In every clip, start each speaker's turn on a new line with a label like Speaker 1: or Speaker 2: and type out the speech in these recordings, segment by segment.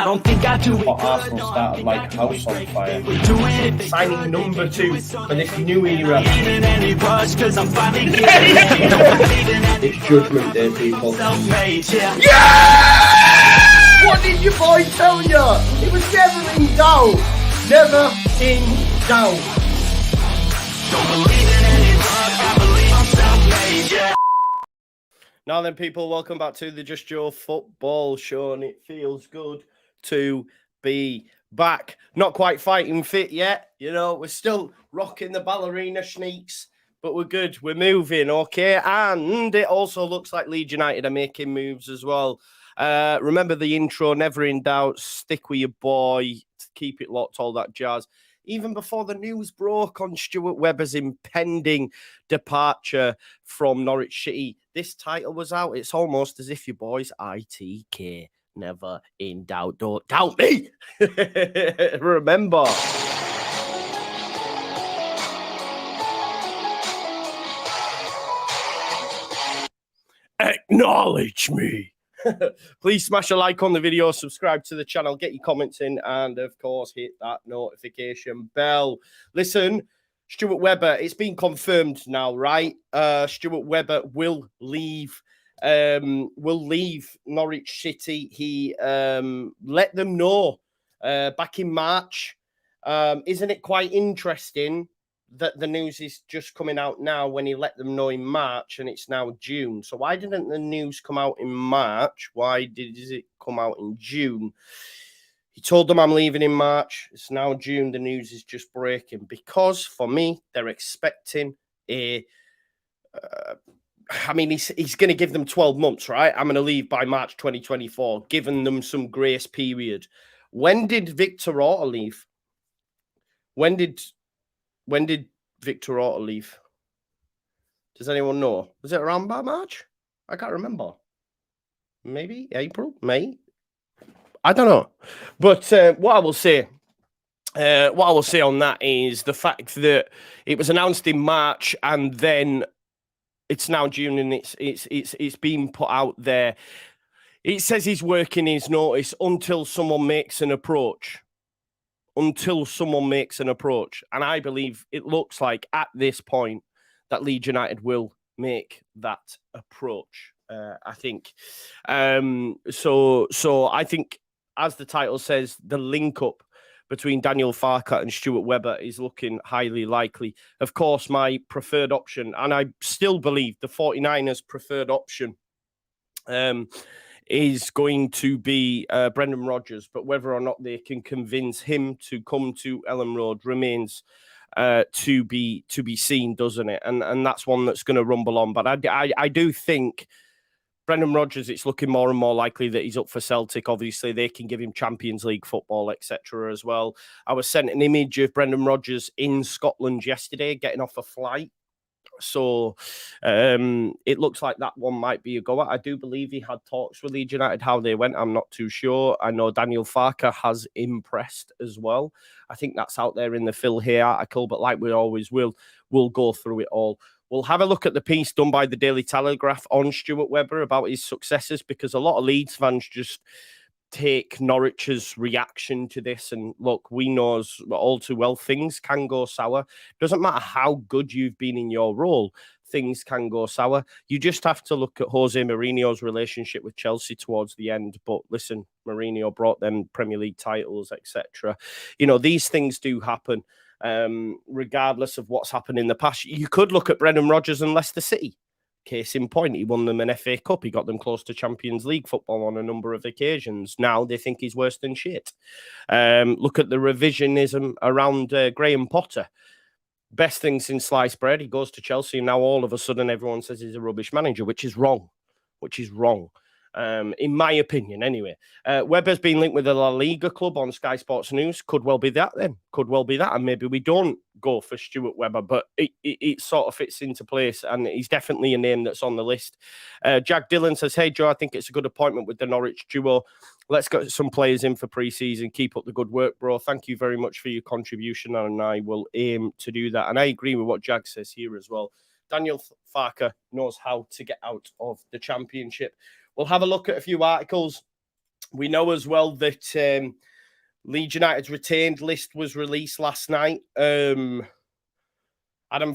Speaker 1: I don't think I do it.
Speaker 2: But Arsenal started like a house on fire. Signing number 2 for this new era. It's Judgment Day, people. Yeah! What did your boy tell you? It was never in doubt. Never in doubt. Don't believe in any luck, I believe I'm self-made, yeah. Now then, people, welcome back to the Just Joe Football Show, and it feels good to be back. Not quite fighting fit yet, you know, we're still rocking the ballerina sneaks, but we're good, we're moving, okay? And it also looks like Leeds United are making moves as well. Remember the intro, never in doubt, stick with your boy, keep it locked, all that jazz. Even before the news broke on Stuart Webber's impending departure from Norwich City, this title was out. It's almost as if your boys ITK, never in doubt. Don't doubt me. Remember. Acknowledge me. Please smash a like on the video, subscribe to the channel, get your comments in, and of course, hit that notification bell. Listen, Stuart Webber, it's been confirmed now, right? Stuart Webber will leave Norwich City. He let them know back in March. Isn't it quite interesting that the news is just coming out now when he let them know in March and it's now June? So why didn't the news come out in March? Why did it come out in June? He told them I'm leaving in March. It's now June. The news is just breaking because for me, they're expecting a... I mean, he's going to give them 12 months, right? I'm going to leave by March 2024, giving them some grace period. When did Victor Orta leave? When did Victor Orta leave? Does anyone know? Was it around by March? I can't remember. Maybe April, May. I don't know. But what I will say on that is the fact that it was announced in March and then it's now June and it's been put out there. It says he's working his notice until someone makes an approach. Until someone makes an approach. And I believe it looks like at this point that Leeds United will make that approach. I think. So I think, as the title says, the link up between Daniel Farke and Stuart Webber is looking highly likely. Of course, my preferred option, and I still believe the 49ers' preferred option, is going to be Brendan Rodgers, but whether or not they can convince him to come to Ellen Road remains to be seen, doesn't it? And that's one that's going to rumble on. But I do think Brendan Rodgers, it's looking more and more likely that he's up for Celtic. Obviously, they can give him Champions League football, etc. as well. I was sent an image of Brendan Rodgers in Scotland yesterday, getting off a flight. So it looks like that one might be a goer. I do believe he had talks with Leeds United. How they went, I'm not too sure. I know Daniel Farke has impressed as well. I think that's out there in the Phil Hay article, but like we always will, we'll go through it all. We'll have a look at the piece done by the Daily Telegraph on Stuart Webber about his successes, because a lot of Leeds fans just take Norwich's reaction to this. And look, we know all too well, things can go sour. Doesn't matter how good you've been in your role, things can go sour. You just have to look at Jose Mourinho's relationship with Chelsea towards the end. But listen, Mourinho brought them Premier League titles, etc. You know, these things do happen. Regardless of what's happened in the past. You could look at Brendan Rodgers and Leicester City. Case in point, he won them an FA Cup. He got them close to Champions League football on a number of occasions. Now they think he's worse than shit. Look at the revisionism around Graham Potter. Best thing since sliced bread. He goes to Chelsea and now all of a sudden everyone says he's a rubbish manager, which is wrong. In my opinion, anyway. Webber's been linked with a La Liga club on Sky Sports News. Could well be that then. Could well be that. And maybe we don't go for Stuart Webber, but it sort of fits into place. And he's definitely a name that's on the list. Jack Dillon says, hey, Joe, I think it's a good appointment with the Norwich duo. Let's get some players in for pre-season. Keep up the good work, bro. Thank you very much for your contribution. And I will aim to do that. And I agree with what Jack says here as well. Daniel Farke knows how to get out of the Championship. We'll have a look at a few articles We know as well that Leeds United's retained list was released last night. Adam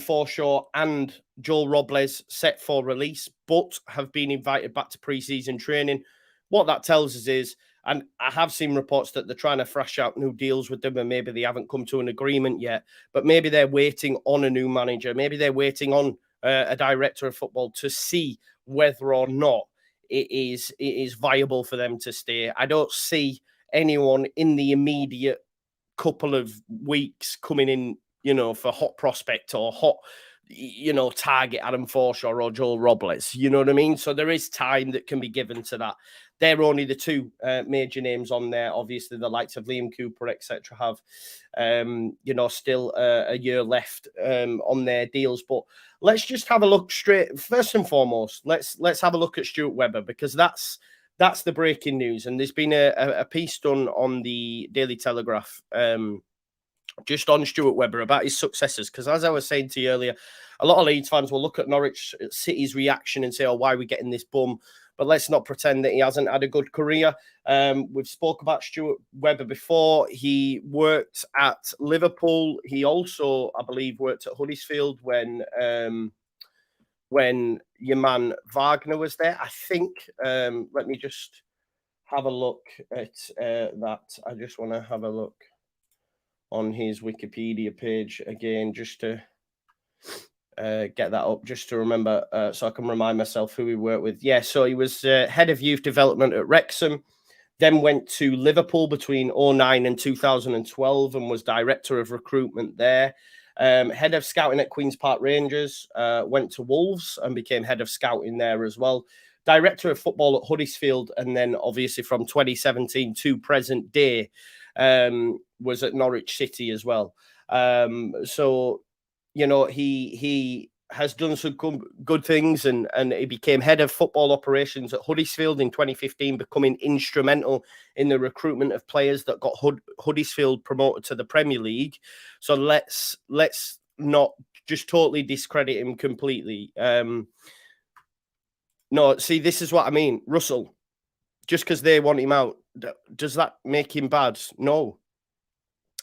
Speaker 2: Forshaw and Joel Robles set for release, but have been invited back to pre-season training. What that tells us is, and I have seen reports that they're trying to thrash out new deals with them, and maybe they haven't come to an agreement yet, but maybe they're waiting on a new manager. Maybe they're waiting on a director of football to see whether or not it is viable for them to stay. I don't see anyone in the immediate couple of weeks coming in, for hot prospect or hot, target Adam Forshaw or Joel Robles. You know what I mean? So there is time that can be given to that. They're only the two major names on there. Obviously, the likes of Liam Cooper, etc., have, still a year left on their deals. But let's just have a look straight. First and foremost, let's have a look at Stuart Webber, because that's the breaking news. And there's been a piece done on the Daily Telegraph just on Stuart Webber about his successors. Because as I was saying to you earlier, a lot of Leeds fans will look at Norwich City's reaction and say, oh, why are we getting this bum? But let's not pretend that he hasn't had a good career. We've spoke about Stuart Webber before. He worked at Liverpool. He also, I believe, worked at Huddersfield when your man Wagner was there, I think. Let me just have a look at that. I just want to have a look on his Wikipedia page again, just to get that up, just to remember, so I can remind myself who he worked with. Yeah, so he was head of youth development at Wrexham, then went to Liverpool between 2009 and 2012 and was director of recruitment there. Head of scouting at Queen's Park Rangers, went to Wolves and became head of scouting there as well. Director of football at Huddersfield, and then obviously from 2017 to present day was at Norwich City as well. So, he has done some good things, and he became head of football operations at Huddersfield in 2015, becoming instrumental in the recruitment of players that got Huddersfield promoted to the Premier League. So let's not just totally discredit him completely. No, see, this is what I mean. Russell, just because they want him out, does that make him bad? No.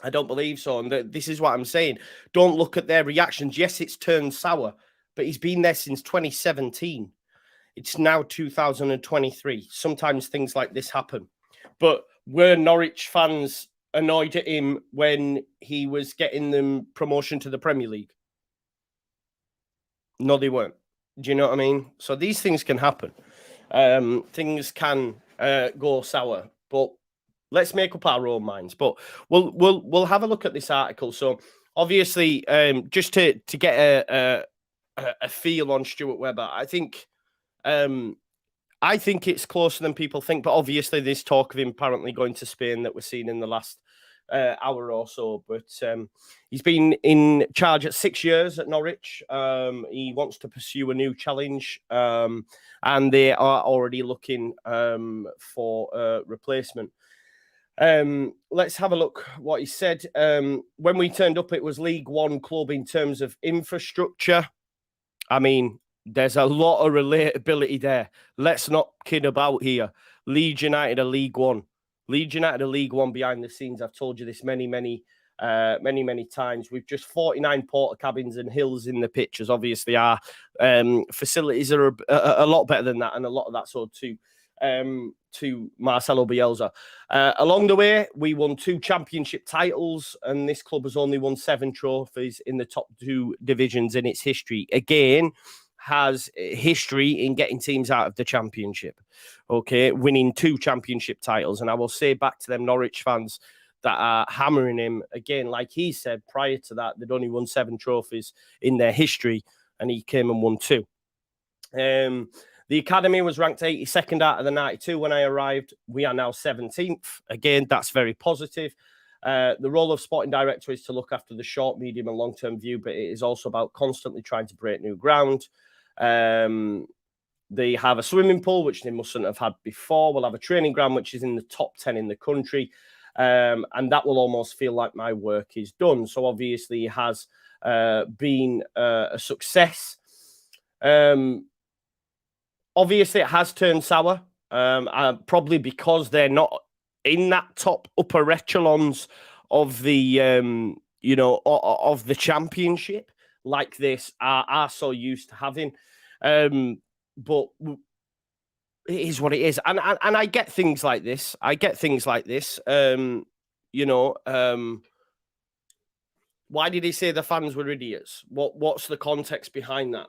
Speaker 2: I don't believe so. And this is what I'm saying. Don't look at their reactions. Yes, it's turned sour, but he's been there since 2017. It's now 2023. Sometimes things like this happen. But were Norwich fans annoyed at him when he was getting them promotion to the Premier League? No, they weren't. Do you know what I mean? So these things can happen. Things can go sour, but let's make up our own minds. But we'll have a look at this article. So obviously, just to get a feel on Stuart Webber, I think it's closer than people think. But obviously, there's talk of him apparently going to Spain that we're seeing in the last hour or so. But he's been in charge at 6 years at Norwich. He wants to pursue a new challenge, and they are already looking for a replacement. Let's have a look what he said. When we turned up, it was League One club in terms of infrastructure. I mean, there's a lot of relatability there. Let's not kid about here. Leeds United are League One. Leeds United are League One behind the scenes. I've told you this many times. We've just 49 porta cabins and hills in the pitches. Obviously, our facilities are a lot better than that, and a lot of that's owed to Marcelo Bielsa. Along the way, we won 2 championship titles, and this club has only won 7 trophies in the top 2 divisions in its history. Again, has history in getting teams out of the championship. Okay, winning 2 championship titles. And I will say back to them Norwich fans that are hammering him, again, like he said, prior to that, they'd only won 7 trophies in their history, and he came and won 2. The academy was ranked 82nd out of the 92 when I arrived. We are now 17th. Again, that's very positive. The role of sporting director is to look after the short, medium, and long-term view, but it is also about constantly trying to break new ground. They have a swimming pool, which they mustn't have had before. We'll have a training ground, which is in the top 10 in the country. And that will almost feel like my work is done. So obviously it has been a success. Obviously, it has turned sour. Probably because they're not in that top upper echelons of the of the championship like this are so used to having. But it is what it is, and I get things like this. Why did he say the fans were idiots? What's the context behind that?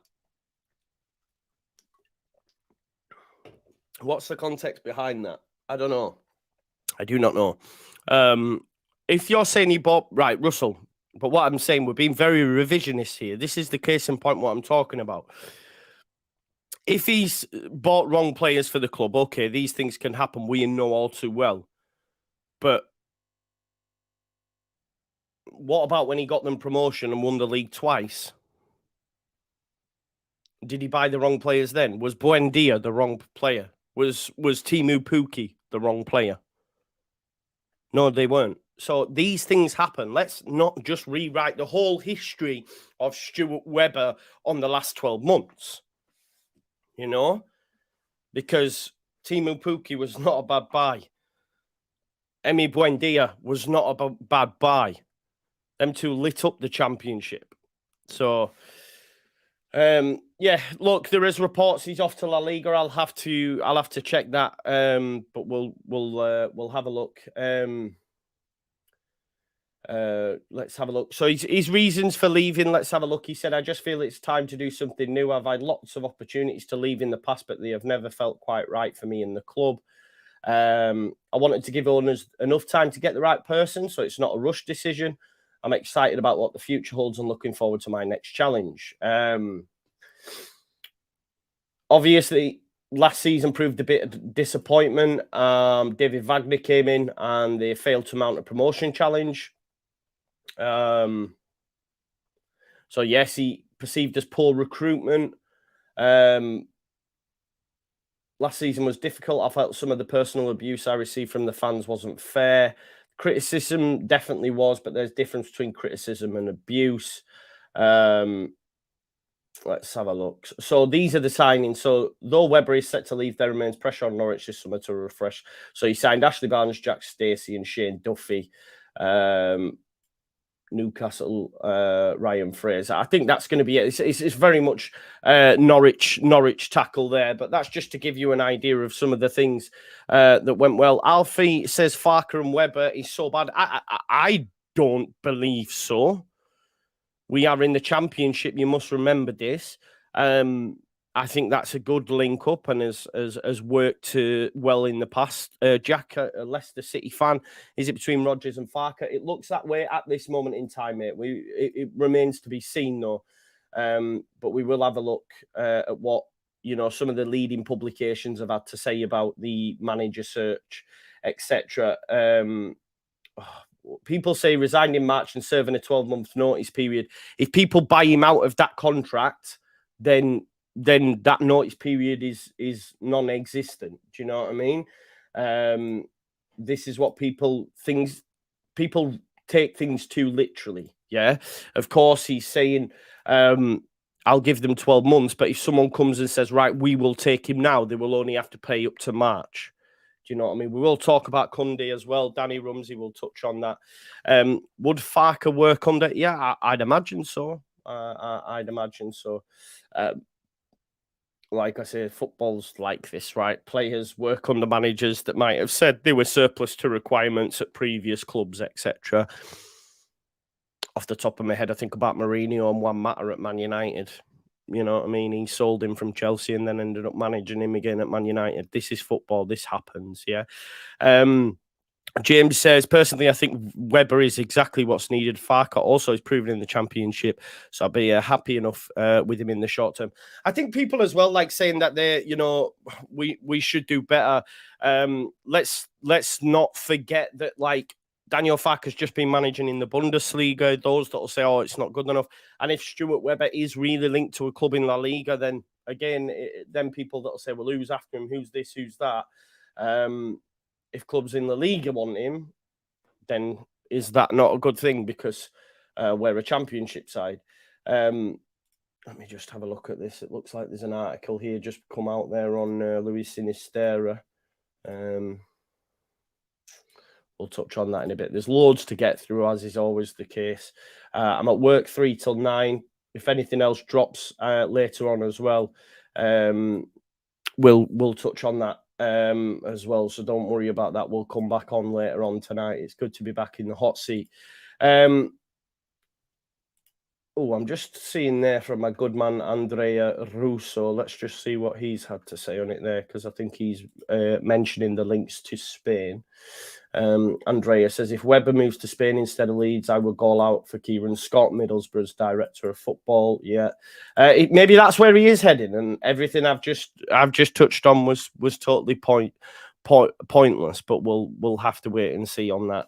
Speaker 2: What's the context behind that? I don't know. I do not know. If you're saying he bought right, Russell, but what I'm saying, we're being very revisionist here. This is the case in point what I'm talking about. If he's bought wrong players for the club, okay, these things can happen. We know all too well. But what about when he got them promotion and won the league twice? Did he buy the wrong players then? Was Buendia the wrong player? Was Timu Pukki the wrong player? No, they weren't. So these things happen. Let's not just rewrite the whole history of Stuart Webber on the last 12 months. You know? Because Timu Pukki was not a bad buy. Emi Buendia was not a bad buy. Them two lit up the championship. So, yeah, look, there is reports he's off to La Liga. I'll have to check that. But we'll have a look. Let's have a look. So his reasons for leaving, let's have a look. He said, I just feel it's time to do something new. I've had lots of opportunities to leave in the past, but they have never felt quite right for me in the club. I wanted to give owners enough time to get the right person, so it's not a rush decision. I'm excited about what the future holds and looking forward to my next challenge. Obviously, last season proved a bit of disappointment. David Wagner came in and they failed to mount a promotion challenge. So yes, he perceived as poor recruitment. Last season was difficult. I felt some of the personal abuse I received from the fans wasn't fair. Criticism definitely was, but there's a difference between criticism and abuse. Let's have a look. So these are the signings. So though Webber is set to leave, there remains pressure on Norwich this summer to refresh. So he signed Ashley Barnes, Jack Stacey, and Shane Duffy. Newcastle, Ryan Fraser. I think that's going to be it. It's very much Norwich tackle there, but that's just to give you an idea of some of the things that went well. Alfie says Farke and Webber is so bad. I don't believe so. We are in the championship. You must remember this. I think that's a good link up and has worked well in the past. Jack, a Leicester City fan, is it between Rodgers and Farke? It looks that way at this moment in time, mate. It remains to be seen, though. But we will have a look at what some of the leading publications have had to say about the manager search, etc. People say resigned in March and serving a 12-month notice period. If people buy him out of that contract, then that notice period is non-existent. Do you know what I mean? This is what people take things too literally. Yeah, of course he's saying I'll give them 12 months, but if someone comes and says, right, we will take him now, they will only have to pay up to March. Do you know what I mean? We will talk about Cundy as well. Danny Rumsey will touch on that. Would Farke work under? Yeah, I'd imagine so. I'd imagine so. Like I say, football's like this, right? Players work under managers that might have said they were surplus to requirements at previous clubs, etc. Off the top of my head, I think about Mourinho and Juan Mata at Man United. You know what I mean? He sold him from Chelsea and then ended up managing him again at Man United. This is football. This happens, yeah. James says, personally, I think Webber is exactly what's needed. Farke also is proven in the championship, so I'll be happy enough with him in the short term. I think people as well like saying that we should do better. Let's not forget that Daniel Farke has just been managing in the Bundesliga. Those that will say, oh, it's not good enough. And if Stuart Webber is really linked to a club in La Liga, then again, then people that will say, well, who's after him? Who's this? Who's that? If clubs in La Liga want him, then is that not a good thing? Because we're a championship side. Let me just have a look at this. It looks like there's an article here just come out there on Luis Sinisterra. We'll touch on that in a bit. There's loads to get through, as is always the case. I'm at work 3 till 9. If anything else drops later on as well, we'll touch on that as well. So don't worry about that. We'll come back on later on tonight. It's good to be back in the hot seat. I'm just seeing there from my good man Andrea Russo. Let's just see what he's had to say on it there, because I think he's mentioning the links to Spain. Andrea says, if Webber moves to Spain instead of Leeds, I would go out for Kieran Scott, Middlesbrough's director of football. Yeah, maybe that's where he is heading, and everything I've just touched on was totally pointless. But we'll have to wait and see on that.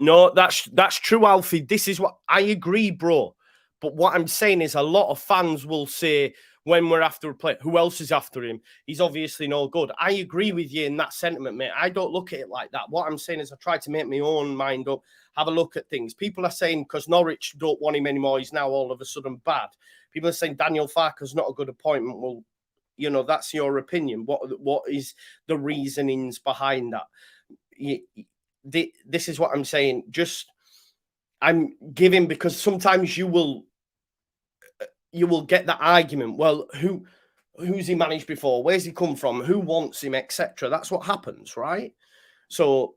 Speaker 2: No, that's true, Alfie. This is what I agree, bro. But what I'm saying is, a lot of fans will say, when we're after a player, who else is after him? He's obviously no good. I agree with you in that sentiment, mate. I don't look at it like that. What I'm saying is, I try to make my own mind up, have a look at things. People are saying because Norwich don't want him anymore, he's now all of a sudden bad. People are saying Daniel Farke's not a good appointment. Well, you know, that's your opinion. What is the reasonings behind that? This is what I'm saying. Just, I'm giving, because sometimes you will get that argument. Well, who's he managed before? Where's he come from? Who wants him, etc. That's what happens, right? So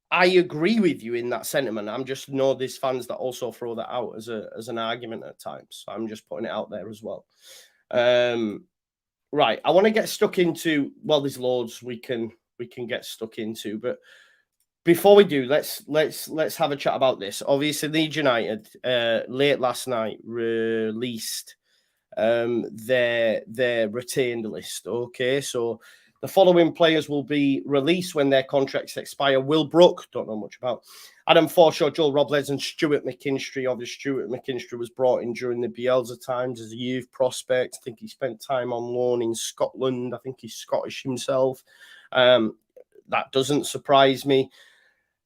Speaker 2: I agree with you in that sentiment. I'm just know there's fans that also throw that out as an argument at times. So I'm just putting it out there as well. Right, I want to get stuck into, well, there's loads we can get stuck into, but before we do, let's have a chat about this. Obviously, Leeds United late last night released their retained list. Okay, so the following players will be released when their contracts expire: Will Brook, don't know much about; Adam Forshaw, Joel Robles, and Stuart McKinstry. Obviously, Stuart McKinstry was brought in during the Bielsa times as a youth prospect. I think he spent time on loan in Scotland. I think he's Scottish himself. That doesn't surprise me.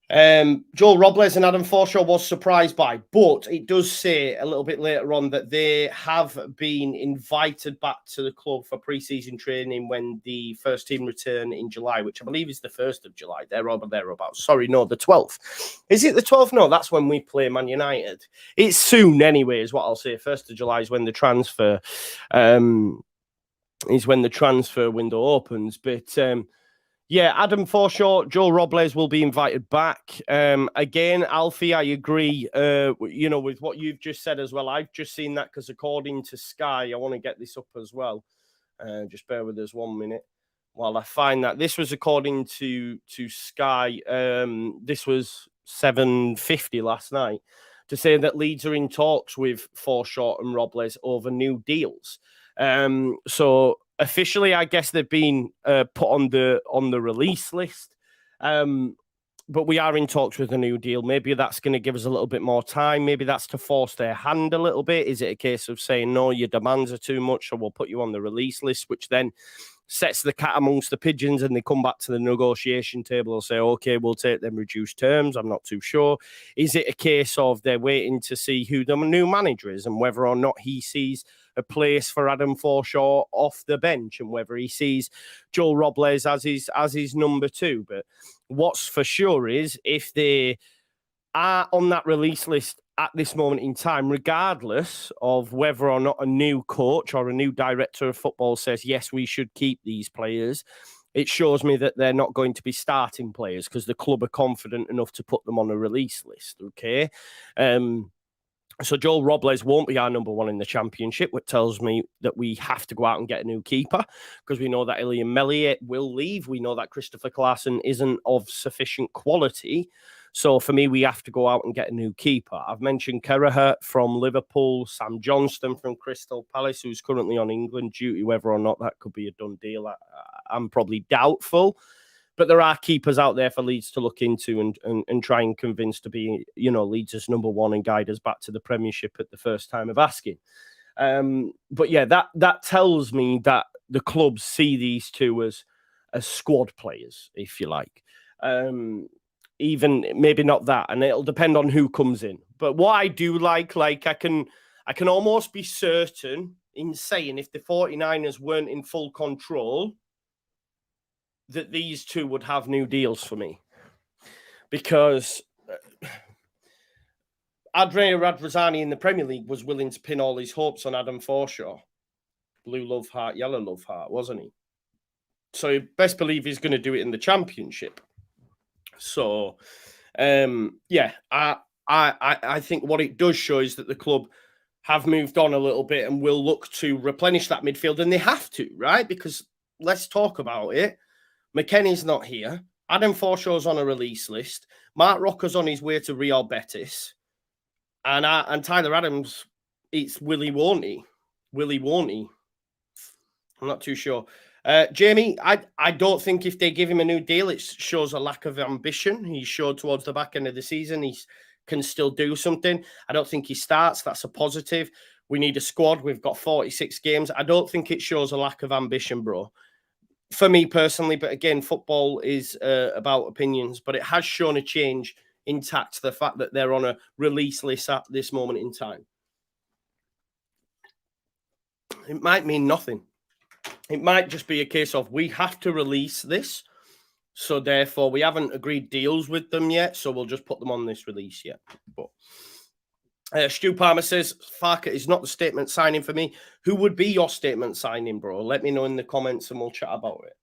Speaker 2: Joel Robles and Adam Forshaw was surprised by, but it does say a little bit later on that they have been invited back to the club for pre-season training when the first team return in July, which I believe is the 1st of July. They're over thereabouts. Sorry, no, the 12th. Is it the 12th? No, that's when we play Man United. It's soon anyway, is what I'll say. 1st of July is when the transfer window opens. But yeah, Adam Forshaw, Joel Robles will be invited back. Again, Alfie, I agree, with what you've just said as well. I've just seen that because according to Sky, I want to get this up as well. Just bear with us 1 minute while I find that. This was according to Sky. This was 7:50 last night, to say that Leeds are in talks with Forshaw and Robles over new deals. So officially, I guess they've been put on the release list, but we are in talks with a new deal. Maybe that's going to give us a little bit more time. Maybe that's to force their hand a little bit. Is it a case of saying, no, your demands are too much, so we'll put you on the release list, which then sets the cat amongst the pigeons, and they come back to the negotiation table and say, okay, we'll take them reduced terms. I'm not too sure. Is it a case of they're waiting to see who the new manager is and whether or not he sees a place for Adam Forshaw off the bench, and whether he sees Joel Robles as his number 2. But what's for sure is, if they are on that release list at this moment in time, regardless of whether or not a new coach or a new director of football says, yes, we should keep these players, it shows me that they're not going to be starting players because the club are confident enough to put them on a release list. Okay. So Joel Robles won't be our number 1 in the Championship, which tells me that we have to go out and get a new keeper, because we know that Ilian Melliet will leave. We know that Christopher Klaassen isn't of sufficient quality. So for me, we have to go out and get a new keeper. I've mentioned Kerraher from Liverpool, Sam Johnston from Crystal Palace, who's currently on England duty. Whether or not that could be a done deal, I'm probably doubtful. But there are keepers out there for Leeds to look into and try and convince to be, Leeds' number 1 and guide us back to the Premiership at the first time of asking. But yeah, that tells me that the clubs see these two as squad players, if you like. Even maybe not that, and it'll depend on who comes in. But what I do like I can almost be certain in saying, if the 49ers weren't in full control, that these two would have new deals for me, because Adrian Radrazani in the Premier League was willing to pin all his hopes on Adam Forshaw. Blue love heart, yellow love heart, wasn't he? So you best believe he's going to do it in the Championship. So, yeah, I think what it does show is that the club have moved on a little bit and will look to replenish that midfield, and they have to, right? Because let's talk about it. McKennie's not here. Adam Forshaw's on a release list. Mark Rocker's on his way to Real Betis. And Tyler Adams, it's Willie, won't he? Willie, won't he? I'm not too sure. Jamie, I don't think if they give him a new deal, it shows a lack of ambition. He showed towards the back end of the season he can still do something. I don't think he starts. That's a positive. We need a squad. We've got 46 games. I don't think it shows a lack of ambition, bro. For me personally, but again, football is about opinions, but it has shown a change intact, the fact that they're on a release list at this moment in time. It might mean nothing. It might just be a case of we have to release this, so therefore we haven't agreed deals with them yet, so we'll just put them on this release yet. But Stu Palmer says, Farke is not the statement signing for me. Who would be your statement signing, bro? Let me know in the comments and we'll chat about it.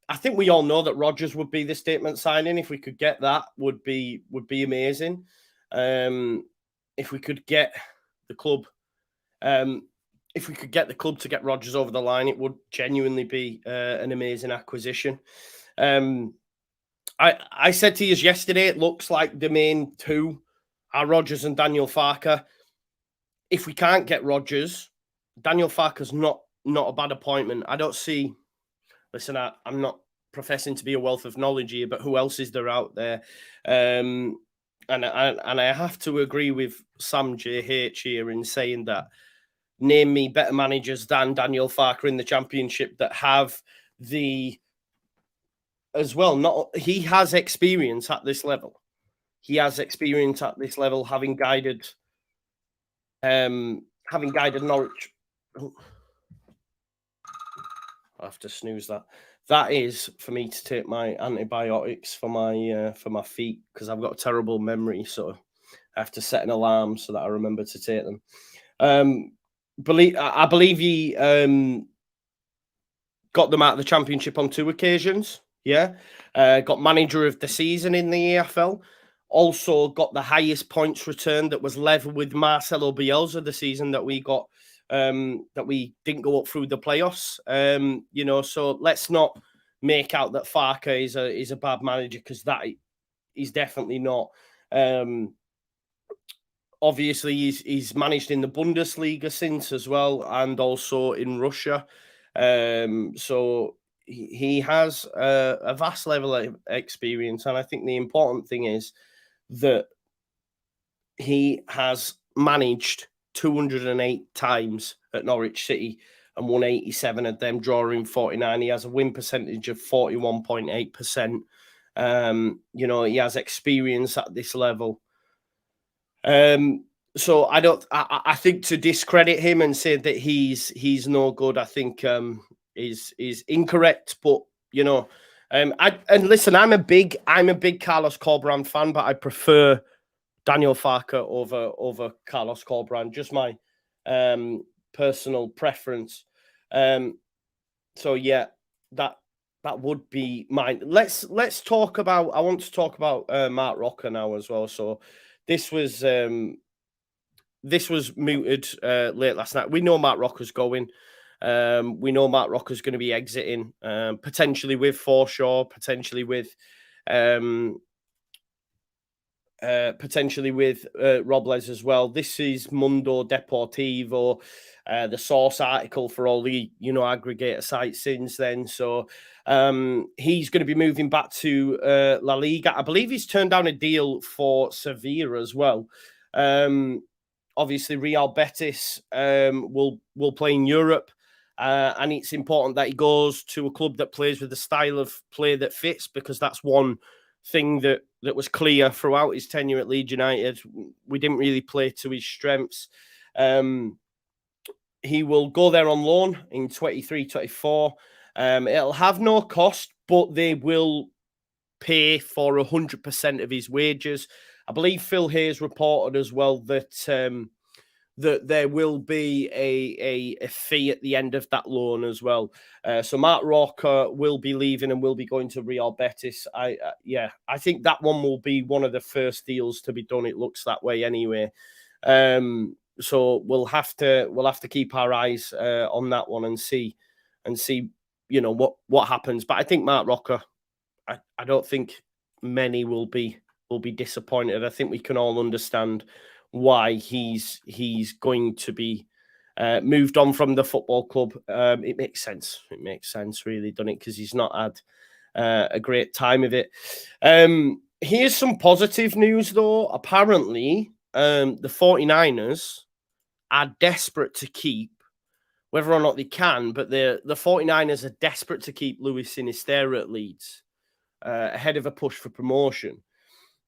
Speaker 2: I think we all know that Rodgers would be the statement signing. If we could get that, would be amazing. If we could get the club... if we could get the club to get Rodgers over the line, it would genuinely be an amazing acquisition. I said to you yesterday, it looks like the main two are Rodgers and Daniel Farke. If we can't get Rodgers, Daniel Farke's not a bad appointment. I don't see... Listen, I'm not professing to be a wealth of knowledge here, but who else is there out there? And I have to agree with Sam JH here in saying that name me better managers than Daniel Farke in the Championship that have the... As well, he has experience at this level. He has experience at this level, having guided Norwich. Oh. I have to snooze that. That is for me to take my antibiotics for my feet, because I've got a terrible memory, so I have to set an alarm so that I remember to take them. I believe he got them out of the Championship on 2 occasions. Yeah, got manager of the season in the EFL. Also got the highest points return that was level with Marcelo Bielsa the season that we got. That we didn't go up through the playoffs. So let's not make out that Farke is a bad manager, because that is definitely not. Obviously, he's managed in the Bundesliga since as well, and also in Russia. So he has a vast level of experience, and I think the important thing is that he has managed 208 times at Norwich City and won 87 of them, drawing 49. He has a win percentage of 41.8%. He has experience at this level. So I think to discredit him and say that he's no good, I think is incorrect. But and listen, I'm a big Carlos Corberán fan, but I prefer Daniel Farke over Carlos Corberán, just my personal preference. So yeah, that would be mine. Let's talk about... I want to talk about Mark Rocker now as well. So this was mooted late last night. We know Mark Rocker's going. We know Mark Rocker's going to be exiting, potentially with Forshaw, potentially with Robles as well. This is Mundo Deportivo, the source article for all the aggregator sites since then. So he's going to be moving back to La Liga. I believe he's turned down a deal for Sevilla as well. Obviously, Real Betis will play in Europe, and it's important that he goes to a club that plays with the style of play that fits, because that's one thing that was clear throughout his tenure at Leeds United. We didn't really play to his strengths. He will go there on loan in 23-24. It'll have no cost, but they will pay for 100% of his wages. I believe Phil Hayes reported as well that that there will be a fee at the end of that loan as well. So Mark Roca will be leaving and will be going to Real Betis. I think that one will be one of the first deals to be done. It looks that way anyway. So we'll have to keep our eyes on that one and see what happens. But I think Mark Roca, I don't think many will be disappointed. I think we can all understand why he's going to be moved on from the football club. It makes sense. It makes sense, really, doesn't it? Because he's not had a great time of it. Here's some positive news, though. Apparently, the 49ers are desperate to keep, whether or not they can, but the 49ers are desperate to keep Luis Sinisterra at Leeds ahead of a push for promotion.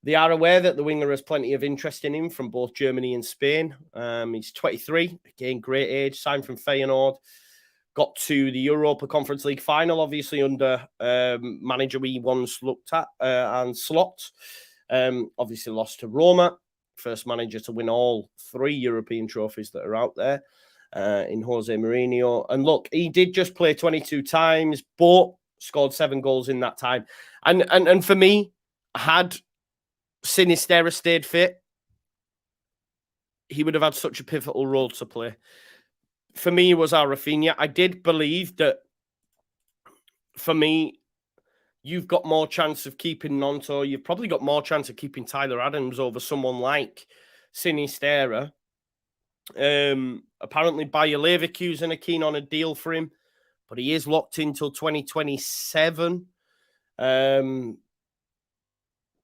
Speaker 2: They are aware that the winger has plenty of interest in him from both Germany and Spain. He's 23, again, great age, signed from Feyenoord. Got to the Europa Conference League final, obviously under manager we once looked at, and Slot. Obviously lost to Roma, first manager to win all 3 European trophies that are out there in Jose Mourinho. And look, he did just play 22 times, but scored 7 goals in that time. And for me, had Sinisterra stayed fit, he would have had such a pivotal role to play. For me, it was our Rafinha. I did believe that, for me, you've got more chance of keeping Nonto. You've probably got more chance of keeping Tyler Adams over someone like Sinisterra. Apparently, Bayer Leverkusen are keen on a deal for him, but he is locked in till 2027.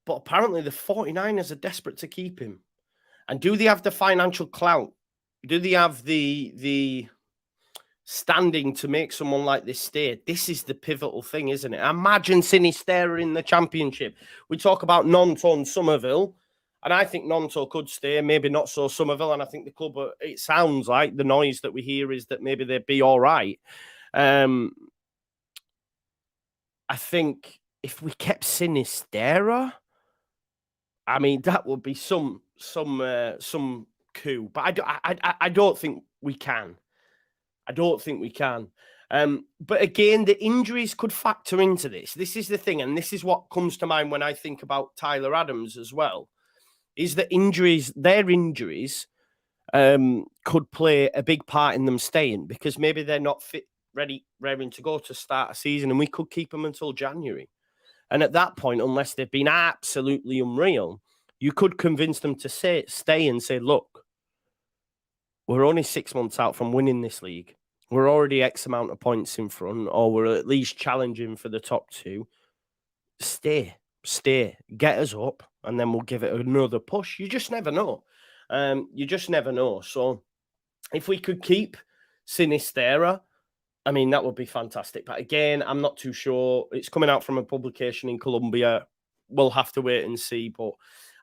Speaker 2: But apparently the 49ers are desperate to keep him. And do they have the financial clout? Do they have the standing to make someone like this stay? This is the pivotal thing, isn't it? Imagine Sinisterra in the Championship. We talk about Nonto and Somerville, and I think Nonto could stay, maybe not so Somerville. And I think the club, it sounds like the noise that we hear is that maybe they'd be all right. I think if we kept Sinisterra, I mean, that would be some coup. But I don't think we can. I don't think we can. But again, the injuries could factor into this. This is the thing, and this is what comes to mind when I think about Tyler Adams as well, is that their injuries could play a big part in them staying, because maybe they're not fit, raring to go to start a season, and we could keep them until January. And at that point, unless they've been absolutely unreal, you could convince them to stay and say, look, we're only 6 months out from winning this league. We're already X amount of points in front, or we're at least challenging for the top 2. Stay, get us up, and then we'll give it another push. You just never know. So if we could keep Sinisterra, I mean, that would be fantastic. But again, I'm not too sure. It's coming out from a publication in Colombia. We'll have to wait and see. But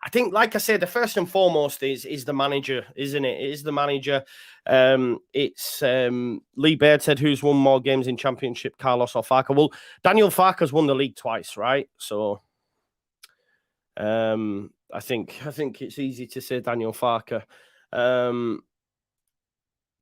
Speaker 2: I think, like I said, the first and foremost is the manager, isn't it? It is the manager. It's Lee Baird said, who's won more games in Championship, Carlos or Farke? Well, Daniel Farke's won the league twice, right? So I think it's easy to say Daniel Farke.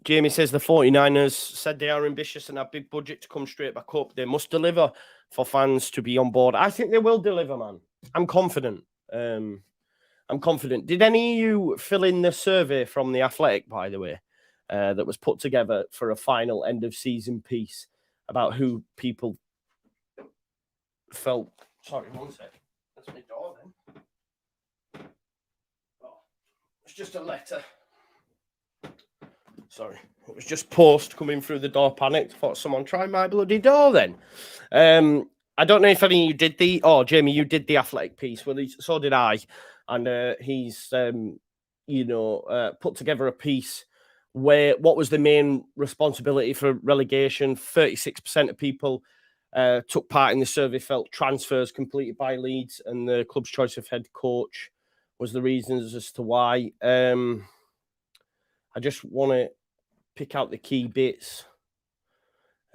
Speaker 2: Jamie says the 49ers said they are ambitious and have big budget to come straight back up. They must deliver for fans to be on board. I think they will deliver, man. I'm confident. Did any of you fill in the survey from The Athletic, by the way, that was put together for a final end of season piece about who people felt? Sorry, one sec. That's my door then. Oh, it's just a letter. Sorry, it was just post coming through the door. Panicked. Thought someone tried my bloody door then. I don't know if any of you did Jamie, you did the Athletic piece. Well, so did I. And he's, put together a piece where what was the main responsibility for relegation. 36% of people took part in the survey felt transfers completed by Leeds and the club's choice of head coach was the reasons as to why. I just want to pick out the key bits.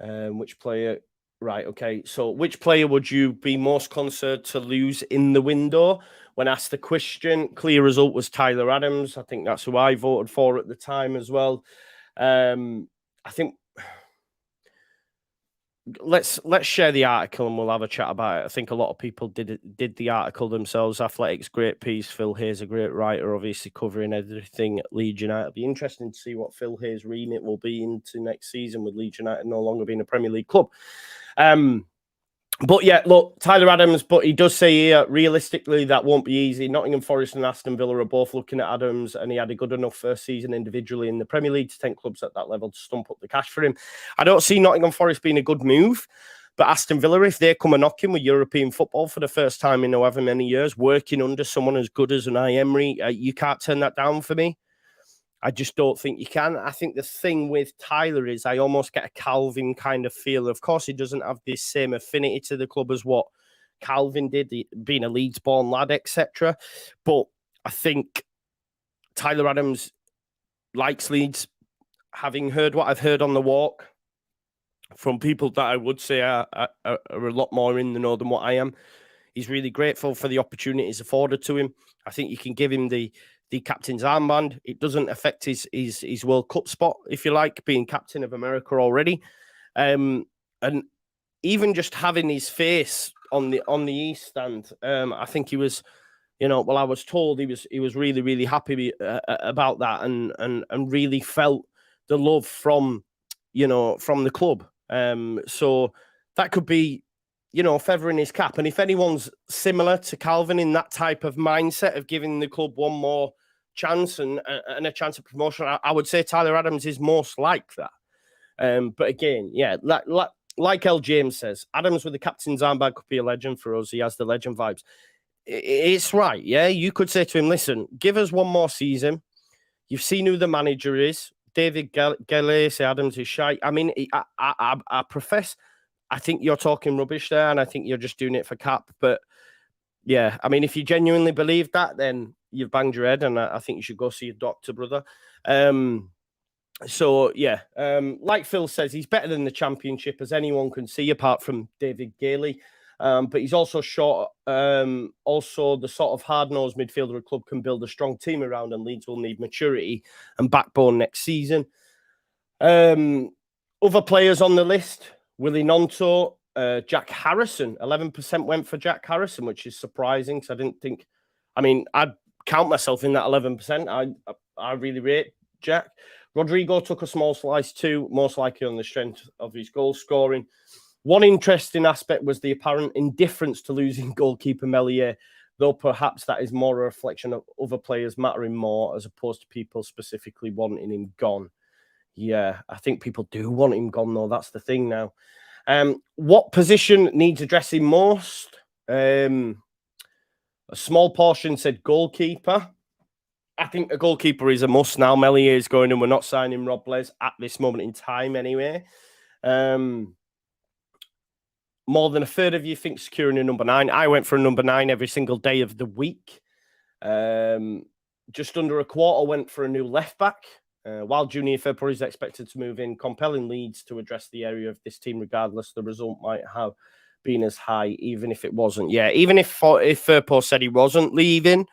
Speaker 2: Which player Right, okay. So which player would you be most concerned to lose in the window? When asked the question, clear result was Tyler Adams. I think that's who I voted for at the time as well. I think let's share the article and we'll have a chat about it. I think a lot of people did the article themselves. Athletics, great piece. Phil Hayes, a great writer, obviously covering everything at Leeds United. It'll be interesting to see what Phil Hayes' remit will be into next season with Leeds United no longer being a Premier League club. But yeah, look, Tyler Adams, but he does say here, realistically, that won't be easy. Nottingham Forest and Aston Villa are both looking at Adams, and he had a good enough first season individually in the Premier League to 10 clubs at that level to stump up the cash for him. I don't see Nottingham Forest being a good move, but Aston Villa, if they come a knocking with European football for the first time in however many years, working under someone as good as Unai Emery, you can't turn that down for me. I just don't think you can. I think the thing with Tyler is I almost get a Calvin kind of feel. Of course, he doesn't have this same affinity to the club as what Calvin did, being a Leeds-born lad, etc. But I think Tyler Adams likes Leeds. Having heard what I've heard on the walk from people that I would say are a lot more in the know than what I am, he's really grateful for the opportunities afforded to him. I think you can give him the captain's armband. It doesn't affect his World Cup spot, if you like, being captain of America already. And even just having his face on the East stand, I think he was, I was told he was really, really happy about that and really felt the love from the club. So that could be, feathering his cap. And if anyone's similar to Calvin in that type of mindset of giving the club one more chance and a chance of promotion, I would say Tyler Adams is most like that. But again, yeah, like L. James says, Adams with the captain's armband could be a legend for us. He has the legend vibes. It's right, yeah. You could say to him, listen, give us one more season. You've seen who the manager is. David Galley, say Adams is shy. I mean, I profess, I think you're talking rubbish there, and I think you're just doing it for cap. But yeah, I mean, if you genuinely believe that, then you've banged your head, and I think you should go see a doctor, brother. So yeah, like Phil says, he's better than the Championship, as anyone can see, apart from David Gailey. But he's also short. Also, the sort of hard-nosed midfielder a club can build a strong team around, and Leeds will need maturity and backbone next season. Other players on the list: Willie Nonto, Jack Harrison. 11% went for Jack Harrison, which is surprising because I didn't think. I mean, I'd count myself in that 11%. I really rate Jack. Rodrigo took a small slice too, most likely on the strength of his goal scoring. One interesting aspect was the apparent indifference to losing goalkeeper Meslier, though perhaps that is more a reflection of other players mattering more as opposed to people specifically wanting him gone. Yeah, I think people do want him gone, though. That's the thing now. What position needs addressing most? A small portion said goalkeeper. I think a goalkeeper is a must now. Meslier is going and we're not signing Rob Blaise at this moment in time anyway. More than a third of you think securing a number 9. I went for a number 9 every single day of the week. Just under a quarter went for a new left back. While Junior Firpo is expected to move in, compelling Leeds to address the area of this team, regardless the result might have been as high, even if it wasn't. Yeah, even if Firpo said he wasn't leaving,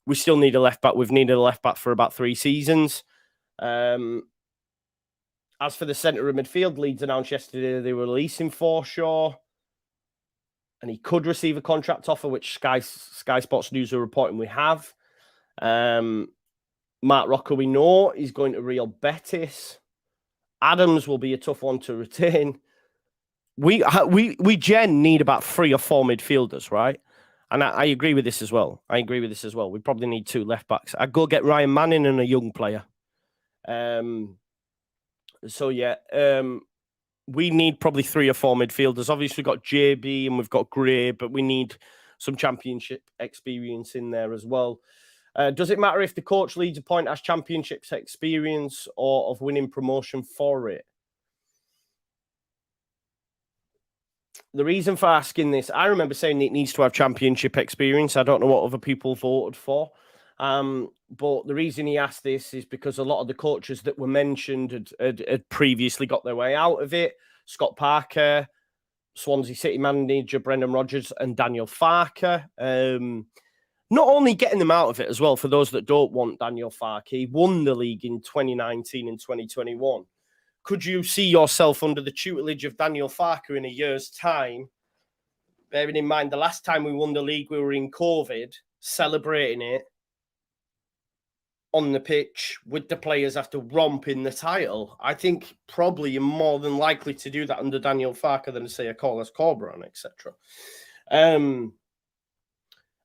Speaker 2: we still need a left back. We've needed a left back for about 3 seasons. As for the centre of midfield, Leeds announced yesterday they were releasing Forshaw, and he could receive a contract offer, which Sky Sports News are reporting we have. Mark Rocker, we know, he's going to Real Betis. Adams will be a tough one to retain. We need about 3 or 4 midfielders, right? And I agree with this as well. We probably need 2 left backs. I'd go get Ryan Manning and a young player. So yeah, we need probably 3 or 4 midfielders. Obviously, we've got JB and we've got Gray, but we need some Championship experience in there as well. Does it matter if the coach leads a point as Championships experience or of winning promotion for it? The reason for asking this, I remember saying it needs to have Championship experience. I don't know what other people voted for. But the reason he asked this is because a lot of the coaches that were mentioned had previously got their way out of it. Scott Parker, Swansea City manager Brendan Rodgers and Daniel Farke. Not only getting them out of it as well, for those that don't want Daniel Farke, he won the league in 2019 and 2021. Could you see yourself under the tutelage of Daniel Farke in a year's time? Bearing in mind, the last time we won the league, we were in COVID, celebrating it on the pitch with the players after romping the title. I think probably you're more than likely to do that under Daniel Farke than, say, a Carlos Corberan, etc.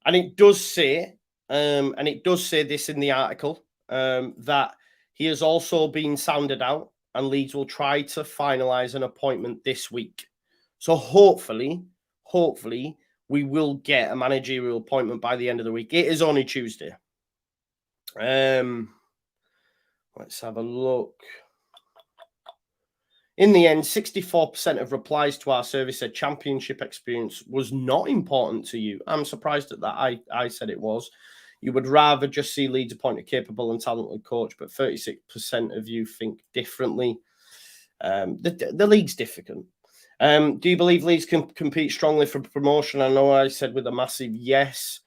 Speaker 2: And it does say this in the article, that he has also been sounded out and Leeds will try to finalise an appointment this week. So hopefully, we will get a managerial appointment by the end of the week. It is only Tuesday. Let's have a look. In the end, 64% of replies to our survey said championship experience was not important to you. I'm surprised at that. I said it was. You would rather just see Leeds appoint a capable and talented coach, but 36% of you think differently. The league's difficult. Do you believe Leeds can compete strongly for promotion? I know I said with a massive yes.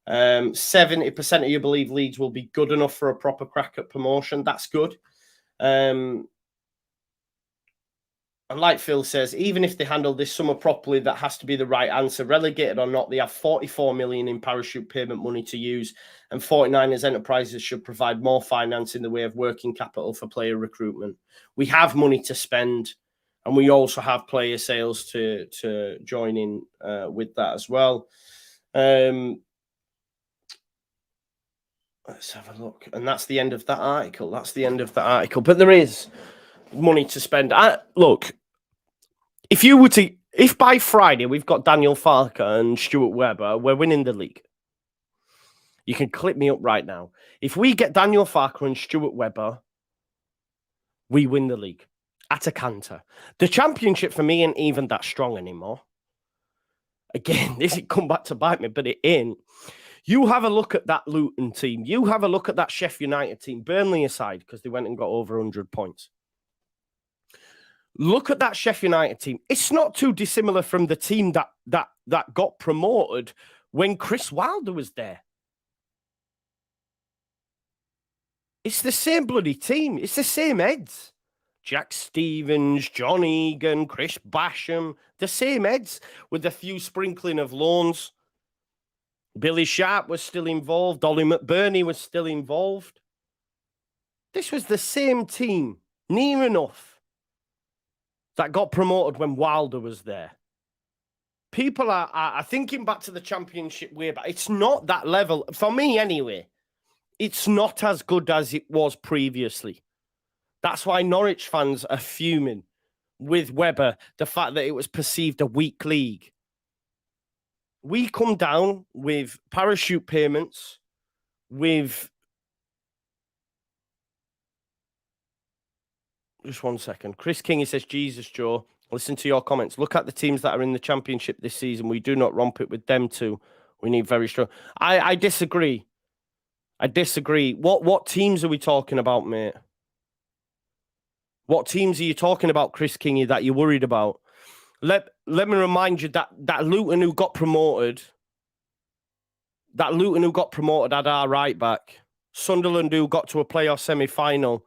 Speaker 2: 70% of you believe Leeds will be good enough for a proper crack at promotion. That's good. And like Phil says, even if they handle this summer properly, that has to be the right answer. Relegated or not, they have 44 million in parachute payment money to use, and 49ers enterprises should provide more finance in the way of working capital for player recruitment. We have money to spend, and we also have player sales to join in with that as well. Let's have a look. And that's the end of that article. But there is money to spend. Look, if by Friday we've got Daniel Farke and Stuart Webber, we're winning the league. You can clip me up right now. If we get Daniel Farke and Stuart Webber, we win the league at a canter. The championship for me ain't even that strong anymore. Again, this will come back to bite me, but it ain't. You have a look at that Luton team. You have a look at that Sheffield United team, Burnley aside, because they went and got over 100 points. Look at that Sheffield United team. It's not too dissimilar from the team that got promoted when Chris Wilder was there. It's the same bloody team. It's the same heads. Jack Stevens, John Egan, Chris Basham, the same heads with a few sprinkling of loans. Billy Sharp was still involved. Ollie McBurney was still involved. This was the same team, near enough, that got promoted when Wilder was there. People are thinking back to the championship way back. It's not that level. For me, anyway, it's not as good as it was previously. That's why Norwich fans are fuming with Webber, the fact that it was perceived a weak league. We come down with parachute payments, with... Just one second. Chris King, he says, Jesus, Joe, listen to your comments. Look at the teams that are in the championship this season. We do not romp it with them too. We need very strong... I disagree. What teams are we talking about, mate? What teams are you talking about, Chris Kingy, that you're worried about? Let me remind you that Luton who got promoted, had our right back. Sunderland who got to a playoff semi-final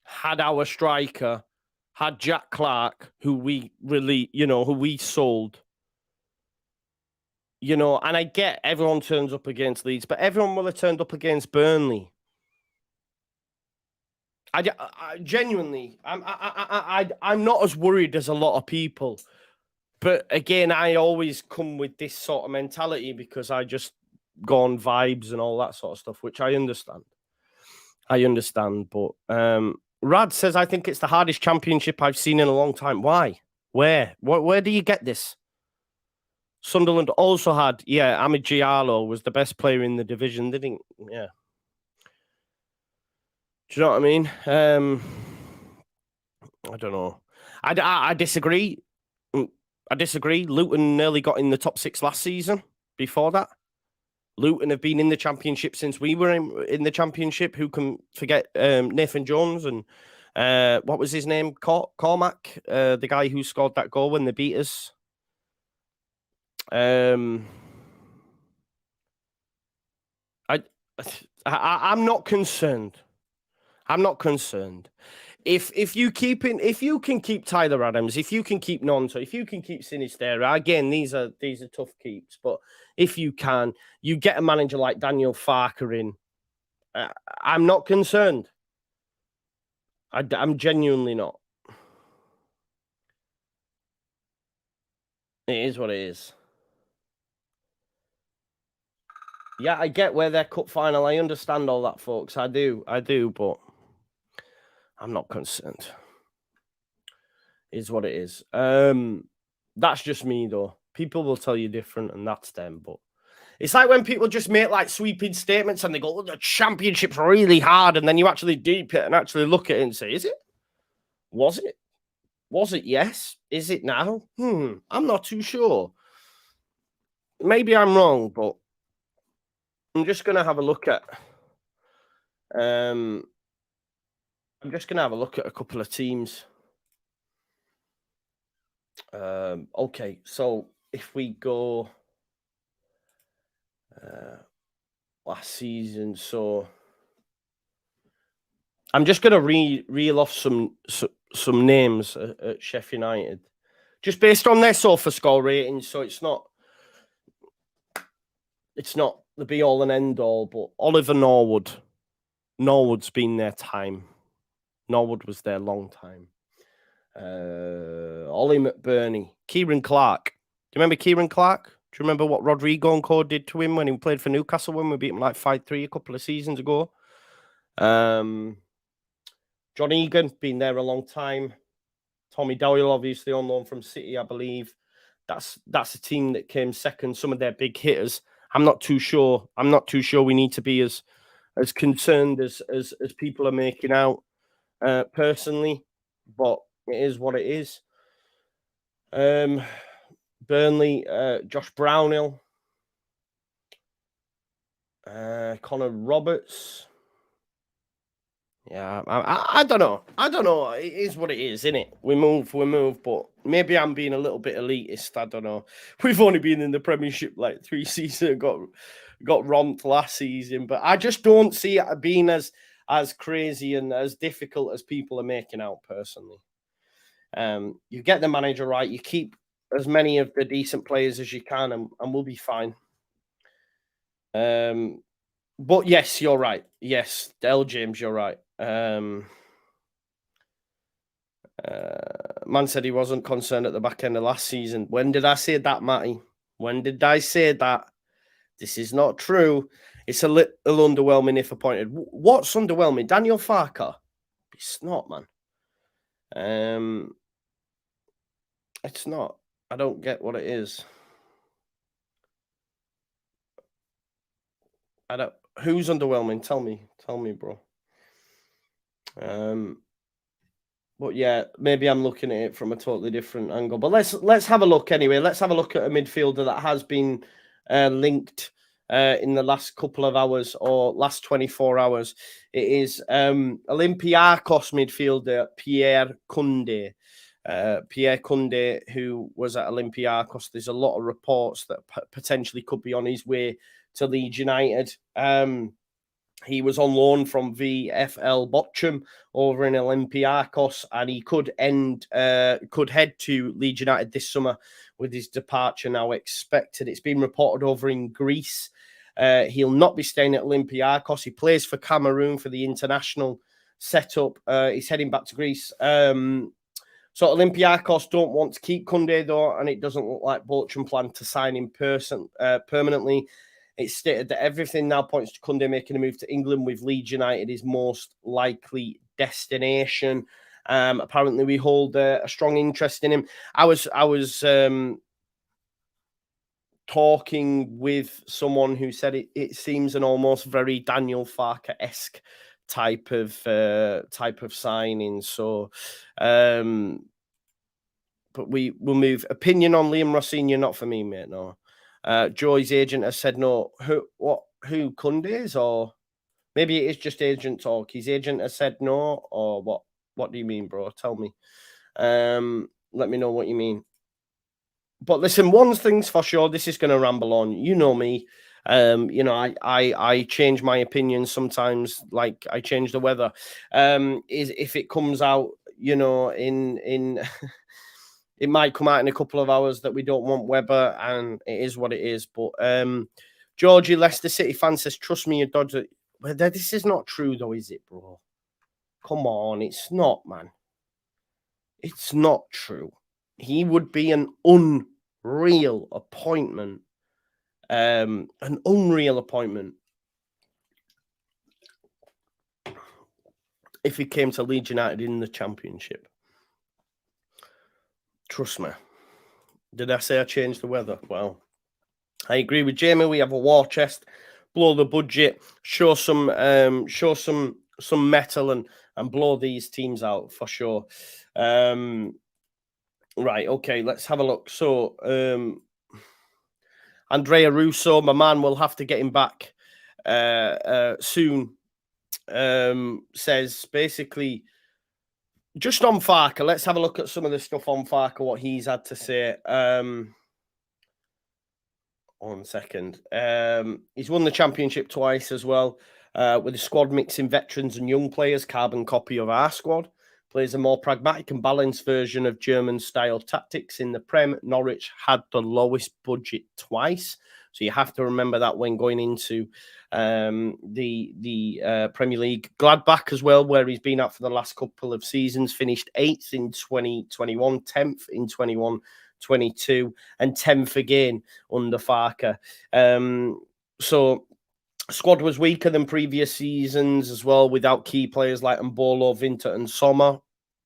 Speaker 2: had our striker, had Jack Clark, who we sold. And I get everyone turns up against Leeds, but everyone will have turned up against Burnley. I genuinely, I'm not as worried as a lot of people. But again, I always come with this sort of mentality because I just go on vibes and all that sort of stuff, which I understand. But Rad says, I think it's the hardest championship I've seen in a long time. Why? Where do you get this? Sunderland also had, Amid Giallo was the best player in the division, didn't he? Yeah. Do you know what I mean? I don't know. I disagree. Luton nearly got in the top 6 last season. Before that, Luton have been in the championship since we were in the championship. Who can forget Nathan Jones and what was his name? Cormac, the guy who scored that goal when they beat us. I'm not concerned. I'm not concerned. If you can keep Tyler Adams, if you can keep Nonto, if you can keep Sinistera, again, these are tough keeps. But if you can, you get a manager like Daniel Farke in. I'm not concerned. I'm genuinely not. It is what it is. Yeah, I get where they're cup final. I understand all that, folks. I do, but I'm not concerned. It is what it is. That's just me, though. People will tell you different, and that's them. But it's like when people just make like sweeping statements and they go, oh, the championship's really hard, and then you actually deep it and actually look at it and say, is it? Was it? Was it? Yes. Is it now? I'm not too sure. Maybe I'm wrong, but I'm just gonna have a look at. I'm just gonna have a look at a couple of teams. Okay, so if we go last season, so I'm just gonna reel off some names at Sheffield United, just based on their SofaScore ratings. So it's not the be all and end all, but Oliver Norwood's been their time. Norwood was there long time. Ollie McBurney, Kieran Clark. Do you remember Kieran Clark? Do you remember what Rodrigo and Co did to him when he played for Newcastle when we beat him like 5-3 a couple of seasons ago? John Egan, been there a long time. Tommy Doyle, obviously on loan from City, I believe. That's a team that came second. Some of their big hitters. I'm not too sure. We need to be as concerned as people are making out, personally. But it is what it is. Burnley, Josh Brownhill, Connor Roberts. Yeah, I don't know. It is what it is, isn't it? We move. But maybe I'm being a little bit elitist. I don't know. We've only been in the Premiership like 3 seasons. Got romped last season, but I just don't see it being as crazy and as difficult as people are making out. Personally, you get the manager right. You keep as many of the decent players as you can, and we'll be fine. But yes, you're right. Yes, Del James, you're right. Man said he wasn't concerned at the back end of last season. When did I say that, Matty? When did I say that? This is not true. It's a little underwhelming if appointed. What's underwhelming? Daniel Farke? It's not, man. It's not. I don't get what it is. Who's underwhelming? Tell me, bro. But yeah, maybe I'm looking at it from a totally different angle. But let's have a look anyway. Let's have a look at a midfielder that has been linked in the last couple of hours or last 24 hours. It is Olympiacos midfielder Pierre Koundé. Pierre Koundé, who was at Olympiacos. There's a lot of reports that potentially could be on his way to Leeds United. He was on loan from VfL Bochum over in Olympiacos, and he could head to Leeds United this summer with his departure now expected. It's been reported over in Greece. He'll not be staying at Olympiacos. He plays for Cameroon for the international setup. He's heading back to Greece. So Olympiacos don't want to keep Koundé, though, and it doesn't look like Bochum plan to sign him permanently. It's stated that everything now points to Koundé making a move to England, with Leeds United his most likely destination. Apparently, we hold a strong interest in him. I was talking with someone who said it seems an almost very Daniel Farke-esque type of signing. So, but we'll move. Opinion on Liam Rossinha, not for me, mate. No. Joy's agent has said no. Who Koundé's, or maybe it is just agent talk. His agent has said no, or what? What do you mean, bro? Tell me. Let me know what you mean. But listen, one thing's for sure, this is going to ramble on. You know me. You know, I change my opinions sometimes, like I change the weather. Is if it comes out, you know, in it might come out in a couple of hours that we don't want Webber, and it is what it is. But Georgie, Leicester City fan says, trust me, you dodge it. But this is not true though, is it, bro? Come on, it's not, man. It's not true. He would be an unreal appointment. An unreal appointment if he came to Leeds United in the Championship. Trust me. Did I say I changed the weather? Well, I agree with Jamie. We have a war chest. Blow the budget. Show some metal and blow these teams out for sure. Right. Okay. Let's have a look. So, Andrea Russo, my man, will have to get him back soon. Says basically just on Farke. Let's have a look at some of the stuff on Farke, what he's had to say. 1 second. He's won the championship twice as well, with the squad mixing veterans and young players, carbon copy of our squad. Plays a more pragmatic and balanced version of German-style tactics in the Prem. Norwich had the lowest budget twice. So you have to remember that when going into the Premier League. Gladbach as well, where he's been at for the last couple of seasons, finished 8th in 2021, 10th in 21-22, and 10th again under Farke. So squad was weaker than previous seasons as well, without key players like Mbolo, Vinter, and Sommer.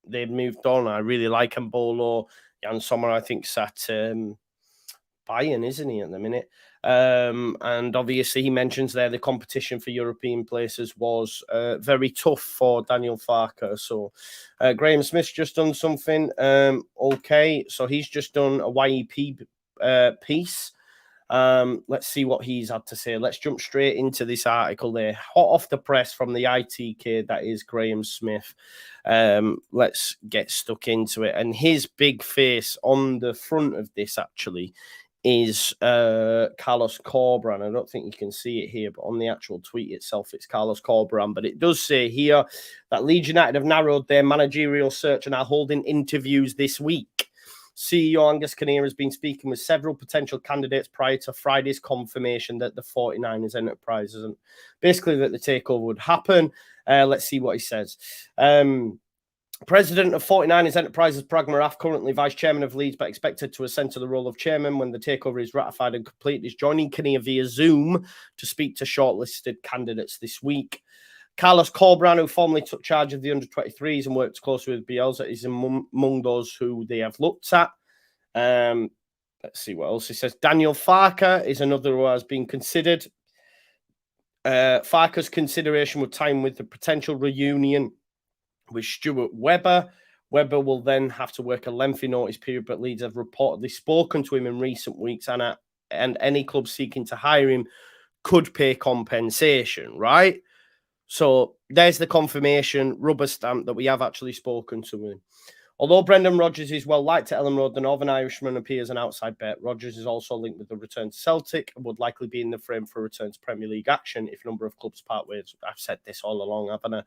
Speaker 2: They've moved on. I really like Mbolo. Jan Sommer, I think, sat Bayern, isn't he, at the minute? And obviously, he mentions there the competition for European places was very tough for Daniel Farke. So, Graham Smith's just done something. Okay, so he's just done a YEP piece. Let's see what he's had to say. Let's jump straight into this article there. Hot off the press from the ITK, that is Graham Smith. Let's get stuck into it. And his big face on the front of this actually is Carlos Corberán. I don't think you can see it here, but on the actual tweet itself, it's Carlos Corberán. But it does say here that Leeds United have narrowed their managerial search and are holding interviews this week. CEO Angus Kinnear has been speaking with several potential candidates prior to Friday's confirmation that the 49ers Enterprises and basically that the takeover would happen. Let's see what he says. President of 49ers Enterprises, Pragma Raff, currently Vice Chairman of Leeds, but expected to ascend to the role of Chairman when the takeover is ratified and complete, is joining Kinnear via Zoom to speak to shortlisted candidates this week. Carlos Corberán, who formerly took charge of the under-23s and worked closely with Bielsa, is among those who they have looked at. Let's see what else he says. Daniel Farke is another who has been considered. Farke's consideration would time with the potential reunion with Stuart Webber. Webber will then have to work a lengthy notice period, but Leeds have reportedly spoken to him in recent weeks, and any club seeking to hire him could pay compensation, right? So there's the confirmation, rubber stamp, that we have actually spoken to him. Although Brendan Rodgers is well liked at Ellen Road, the Northern Irishman appears an outside bet. Rodgers is also linked with the return to Celtic and would likely be in the frame for a return to Premier League action if a number of clubs part ways. I've said this all along, haven't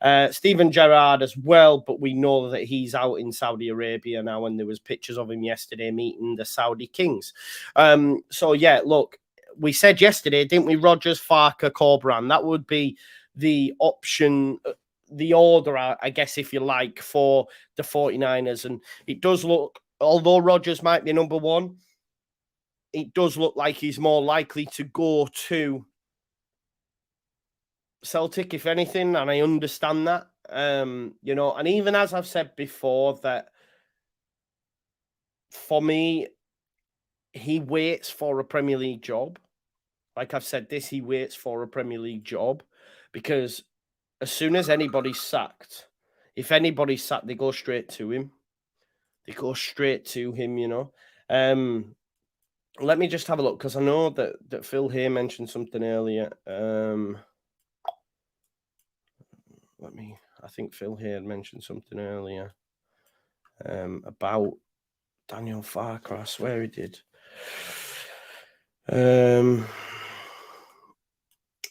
Speaker 2: I? Steven Gerrard as well, but we know that he's out in Saudi Arabia now, and there was pictures of him yesterday meeting the Saudi Kings. So, yeah, look, we said yesterday, didn't we, Rodgers, Farke, Corberán? That would be the option, the order, I guess, if you like, for the 49ers. And it does look, although Rodgers might be number one, it does look like he's more likely to go to Celtic, if anything. And I understand that, you know, and even as I've said before, that for me, he waits for a Premier League job. Like I've said this, he waits for a Premier League job because as soon as anybody's sacked, if anybody's sacked, they go straight to him. They go straight to him, you know. Let me just have a look, because I know that Phil here mentioned something earlier. I think Phil here had mentioned something earlier about Daniel Farke, I swear he did.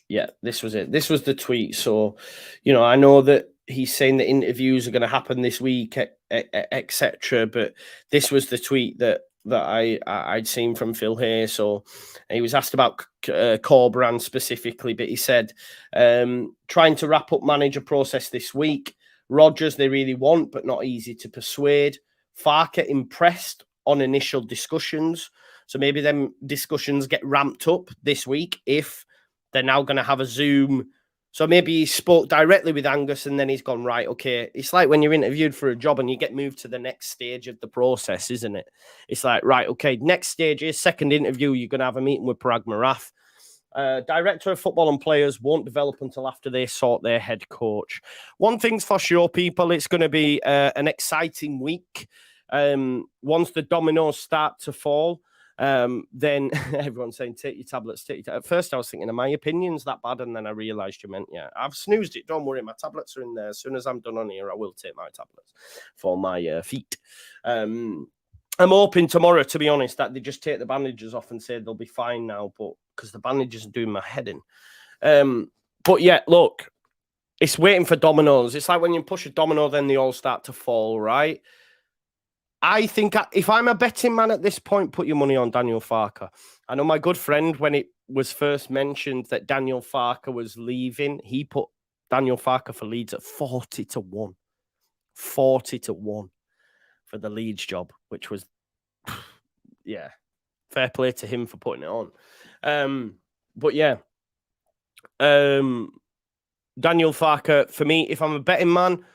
Speaker 2: Yeah, this was it. This was the tweet. So, you know, I know that he's saying that interviews are going to happen this week, etc. But this was the tweet that I'd seen from Phil here. So he was asked about Corberan specifically, but he said, trying to wrap up manager process this week. Rodgers, they really want, but not easy to persuade. Farke impressed on initial discussions. So maybe them discussions get ramped up this week if they're now going to have a Zoom. So maybe he spoke directly with Angus and then he's gone, right, okay. It's like when you're interviewed for a job and you get moved to the next stage of the process, isn't it? It's like, right, okay, next stage is second interview. You're going to have a meeting with Parag Marath. Director of football and players won't develop until after they sort their head coach. One thing's for sure, people, it's going to be an exciting week. Once the dominoes start to fall, then everyone's saying, take your tablets, take your tablets. At first, I was thinking, are my opinions that bad? And then I realized you meant, yeah, I've snoozed it. Don't worry, my tablets are in there. As soon as I'm done on here, I will take my tablets for my feet. I'm hoping tomorrow, to be honest, that they just take the bandages off and say they'll be fine now, but because the bandages are doing my head in. But yeah, look, it's waiting for dominoes. It's like when you push a domino, then they all start to fall, right? I think if I'm a betting man at this point, put your money on Daniel Farke. I know my good friend, when it was first mentioned that Daniel Farke was leaving, he put Daniel Farke for Leeds at 40-1. 40-1 for the Leeds job, which was, yeah, fair play to him for putting it on. But yeah, Daniel Farke, for me, if I'm a betting man,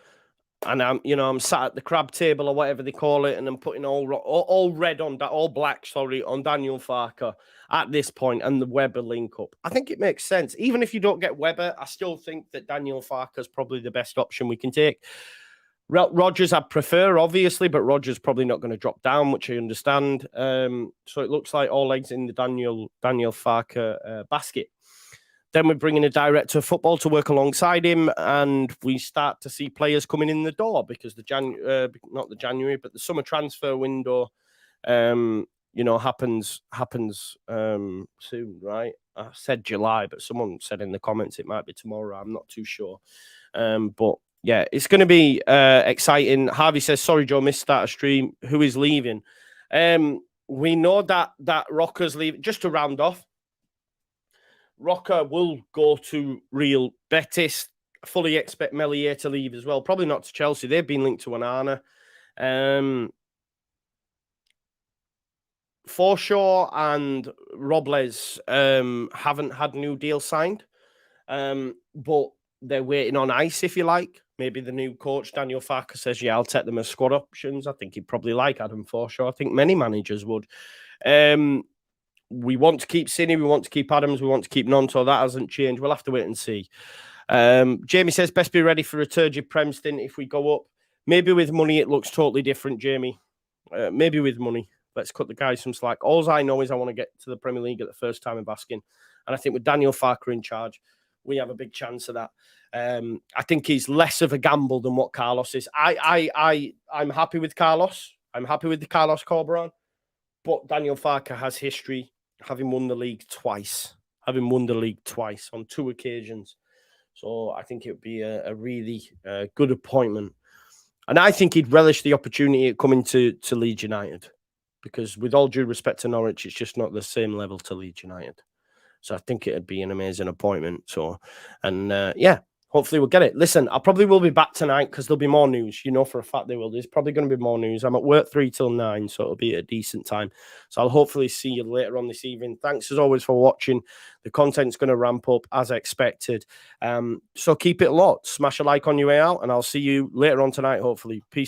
Speaker 2: and I'm sat at the crab table or whatever they call it, and I'm putting all red on that, all black, sorry, on Daniel Farke at this point, and the Webber link up. I think it makes sense. Even if you don't get Webber, I still think that Daniel Farke is probably the best option we can take. Rodgers, I'd prefer, obviously, but Rodgers probably not going to drop down, which I understand. So it looks like all eggs in the Daniel Farke basket. Then we're bringing a director of football to work alongside him, and we start to see players coming in the door because not the January, but the summer transfer window, happens soon, right? I said July, but someone said in the comments it might be tomorrow. I'm not too sure, but yeah, it's going to be exciting. Harvey says, "Sorry, Joe, missed that stream. Who is leaving?" We know that Rocker's leaving. Just to round off. Rocker will go to Real Betis. I fully expect Melier to leave as well. Probably not to Chelsea. They've been linked to Onana. Forshaw and Robles haven't had new deals signed, but they're waiting on ice, if you like. Maybe the new coach, Daniel Farke, says, yeah, I'll take them as squad options. I think he'd probably like Adam Forshaw. I think many managers would. We want to keep Cini, we want to keep Adams, we want to keep Nonto. That hasn't changed. We'll have to wait and see. Jamie says, best be ready for a turgid Prem stint if we go up. Maybe with money, it looks totally different, Jamie. Maybe with money. Let's cut the guys some slack. All I know is I want to get to the Premier League at the first time in Baskin. And I think with Daniel Farke in charge, we have a big chance of that. I think he's less of a gamble than what Carlos is. I'm happy with Carlos. I'm happy with the Carlos Corberan. But Daniel Farke has history, having won the league twice. On 2 occasions. So I think it would be a really good appointment. And I think he'd relish the opportunity of coming to Leeds United. Because with all due respect to Norwich, it's just not the same level to Leeds United. So I think it'd be an amazing appointment. So, and hopefully we'll get it. Listen, I probably will be back tonight because there'll be more news. You know for a fact there will. There's probably going to be more news. I'm at work 3 till 9, so it'll be at a decent time. So I'll hopefully see you later on this evening. Thanks as always for watching. The content's going to ramp up as expected. So keep it locked. Smash a like on your way out, and I'll see you later on tonight, hopefully. Peace.